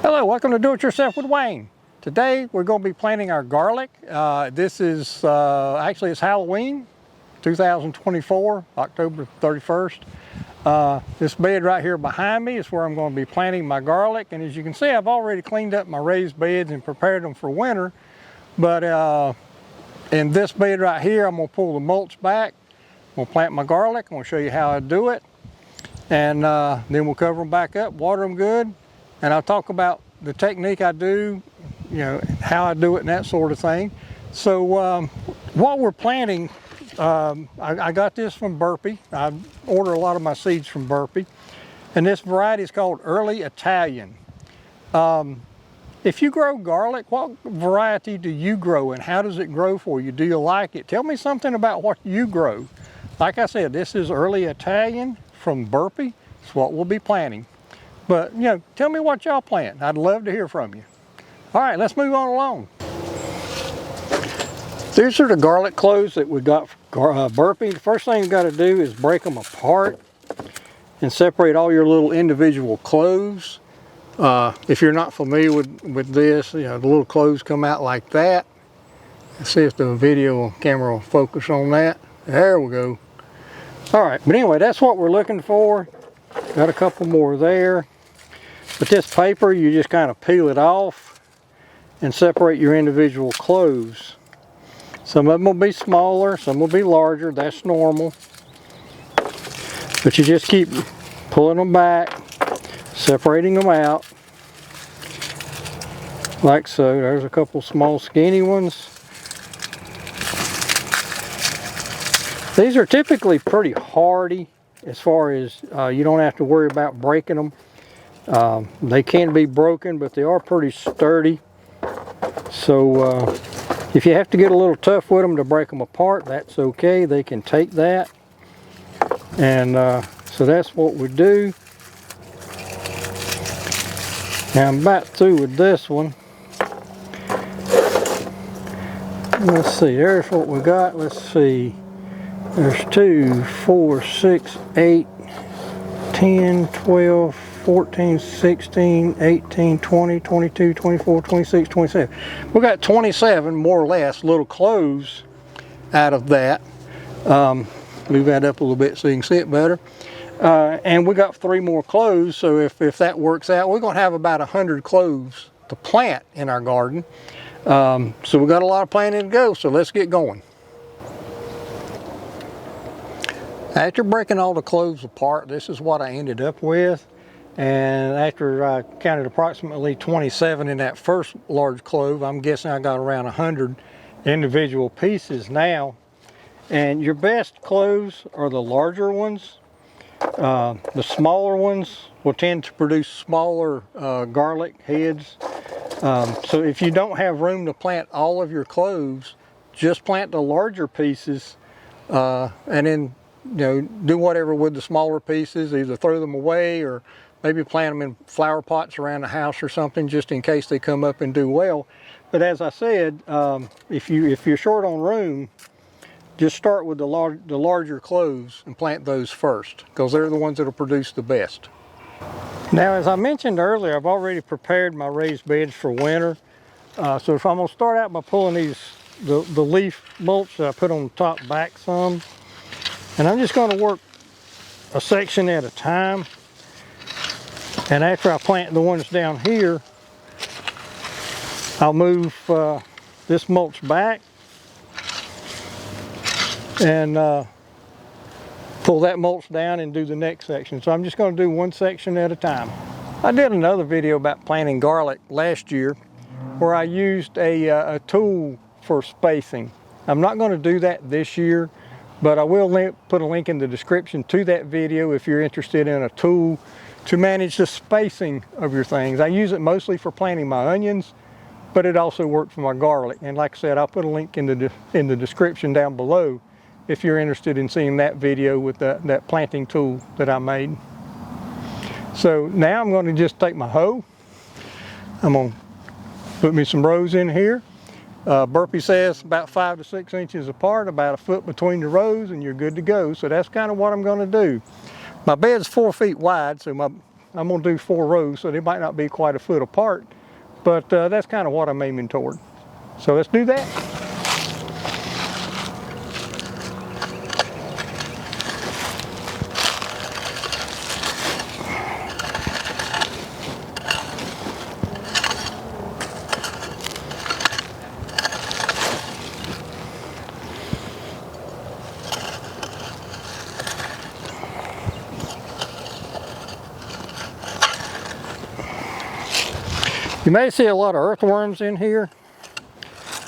Hello, welcome to Do It Yourself with Wayne. Today we're going to be planting our garlic. This is actually it's Halloween 2024, October 31st. This bed right here behind me is where I'm going to be planting my garlic, and as you can see, I've already cleaned up my raised beds and prepared them for winter. But in this bed right here, I'm going to pull the mulch back. I'm going to plant my garlic. I'm going to show you how I do it, and then we'll cover them back up, water them good. And I'll talk about the technique I do, you know, how I do it and that sort of thing. So while we're planting, I got this from Burpee. I order a lot of my seeds from Burpee. And this variety is called Early Italian. If you grow garlic, what variety do you grow and how does it grow for you? Do you like it? Tell me something about what you grow. Like I said, this is Early Italian from Burpee. It's what we'll be planting. But, you know, tell me what y'all plant. I'd love to hear from you. All right, let's move on along. These are the garlic cloves that we got from Burpee. The first thing you got to do is break them apart and separate all your little individual cloves. If you're not familiar with this, you know, the little cloves come out like that. Let's see if the video camera will focus on that. There we go. All right, but anyway, that's what we're looking for. Got a couple more there. But this paper, you just kind of peel it off and separate your individual cloves. Some of them will be smaller, some will be larger, that's normal. But you just keep pulling them back, separating them out, like so. There's a couple small skinny ones. These are typically pretty hardy as far as you don't have to worry about breaking them. They can be broken, but they are pretty sturdy. So if you have to get a little tough with them to break them apart, that's okay. They can take that. And so that's what we do. Now I'm about through with this one. Let's see, there's what we got. Let's see. There's 2, 4, 6, 8, 10, 12, 14, 16, 18, 20, 22, 24, 26, 27. We got 27 more or less little cloves out of that. Move that up a little bit so you can see it better. And we got 3 more cloves, so if that works out, we're going to have about 100 cloves to plant in our garden. So we got a lot of planting to go, so let's get going. After breaking all the cloves apart, this is what I ended up with. And after I counted approximately 27 in that first large clove, I'm guessing I got around 100 individual pieces now. And your best cloves are the larger ones. The smaller ones will tend to produce smaller garlic heads. So if you don't have room to plant all of your cloves, just plant the larger pieces and then, you know, do whatever with the smaller pieces, either throw them away or maybe plant them in flower pots around the house or something, just in case they come up and do well. But as I said, if you're short on room, just start with the larger cloves and plant those first, because they're the ones that will produce the best. Now, as I mentioned earlier, I've already prepared my raised beds for winter. So if I'm going to start out by pulling the leaf mulch that I put on the top back some, and I'm just going to work a section at a time. And after I plant the ones down here, I'll move this mulch back and pull that mulch down and do the next section. So I'm just going to do one section at a time. I did another video about planting garlic last year where I used a tool for spacing. I'm not going to do that this year, but I will put a link in the description to that video if you're interested in a tool to manage the spacing of your things. I use it mostly for planting my onions, but it also worked for my garlic. And like I said, I'll put a link in the description down below if you're interested in seeing that video with that planting tool that I made. So now I'm going to just take my hoe. I'm going to put me some rows in here. Burpee says about 5 to 6 inches apart, about a foot between the rows, and you're good to go. So that's kind of what I'm going to do. My bed's 4 feet wide, so my I'm going to do 4 rows, so they might not be quite a foot apart, but that's kind of what I'm aiming toward. So let's do that. You may see a lot of earthworms in here.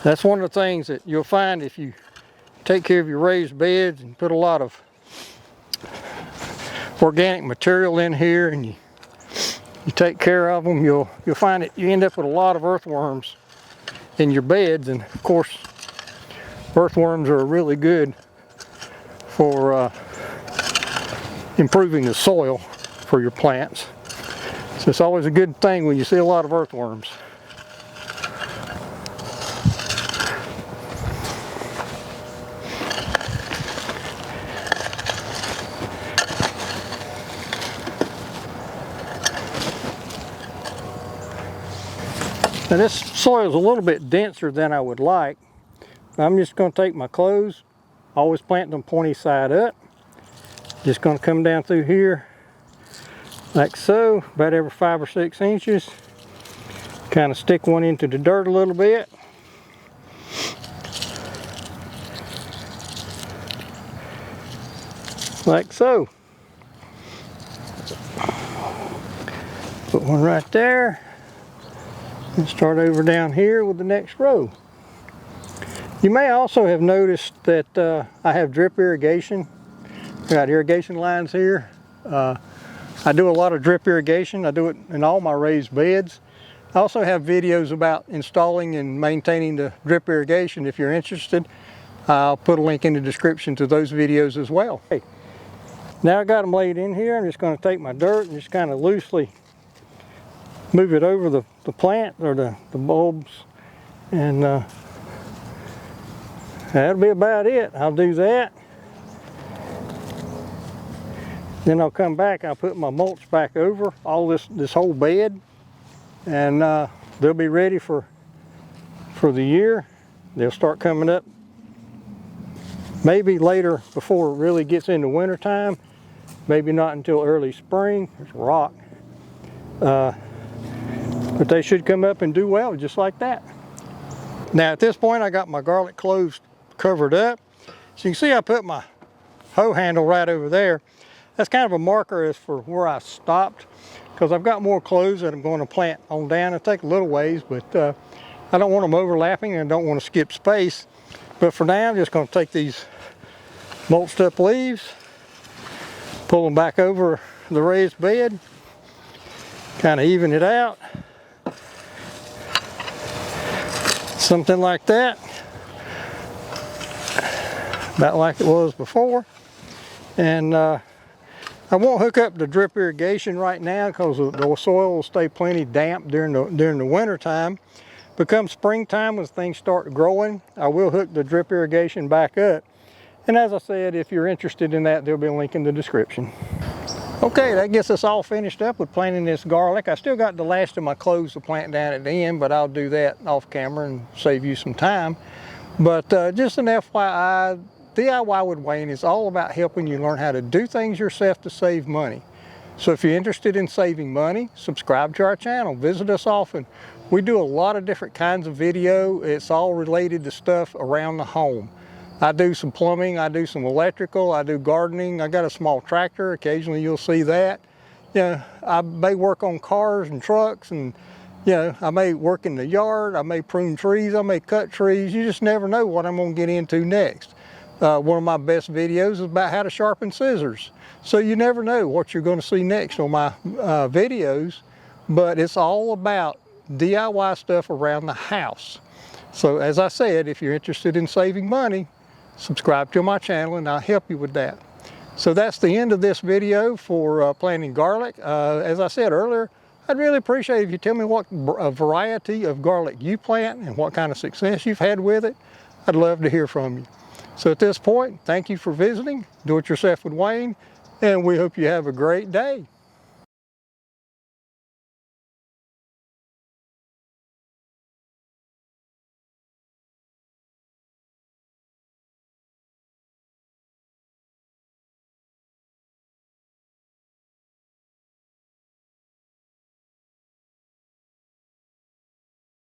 That's one of the things that you'll find if you take care of your raised beds and put a lot of organic material in here and you take care of them, you'll find that you end up with a lot of earthworms in your beds. And of course, earthworms are really good for improving the soil for your plants. So it's always a good thing when you see a lot of earthworms. Now this soil is a little bit denser than I would like. I'm just going to take my clothes, always plant them pointy side up. Just going to come down through here like so, about every 5 or 6 inches. Kind of stick one into the dirt a little bit. Like so. Put one right there. And start over down here with the next row. You may also have noticed that I have drip irrigation. I got irrigation lines here. I do a lot of drip irrigation. I do it in all my raised beds. I also have videos about installing and maintaining the drip irrigation. If you're interested, I'll put a link in the description to those videos as well. Hey, now I got them laid in here. I'm just going to take my dirt and just kind of loosely move it over the plant or the bulbs, and that'll be about it. I'll do that. Then I'll come back, I'll put my mulch back over all this whole bed, and they'll be ready for the year. They'll start coming up maybe later before it really gets into winter time, maybe not until early spring. There's a rock. But they should come up and do well just like that. Now at this point I got my garlic cloves covered up. So you can see I put my hoe handle right over there. That's kind of a marker as for where I stopped, because I've got more cloves that I'm going to plant on down. It'll take a little ways, but I don't want them overlapping and I don't want to skip space. But for now I'm just going to take these mulched up leaves, pull them back over the raised bed, kind of even it out. Something like that, about like it was before. And I won't hook up the drip irrigation right now because the soil will stay plenty damp during the winter time. Become springtime, when things start growing, I will hook the drip irrigation back up. And as I said, if you're interested in that, there'll be a link in the description. Okay, that gets us all finished up with planting this garlic. I still got the last of my cloves to plant down at the end, but I'll do that off camera and save you some time. But just an FYI, DIY with Wayne is all about helping you learn how to do things yourself to save money. So if you're interested in saving money, subscribe to our channel, visit us often. We do a lot of different kinds of video. It's all related to stuff around the home. I do some plumbing, I do some electrical, I do gardening. I got a small tractor, occasionally you'll see that. You know, I may work on cars and trucks, and you know, I may work in the yard, I may prune trees, I may cut trees. You just never know what I'm gonna get into next. One of my best videos is about how to sharpen scissors. So you never know what you're gonna see next on my videos, but it's all about DIY stuff around the house. So as I said, if you're interested in saving money, subscribe to my channel and I'll help you with that. So that's the end of this video for planting garlic. As I said earlier, I'd really appreciate if you tell me what variety of garlic you plant and what kind of success you've had with it. I'd love to hear from you. So at this point, thank you for visiting Do It Yourself with Wayne, and we hope you have a great day.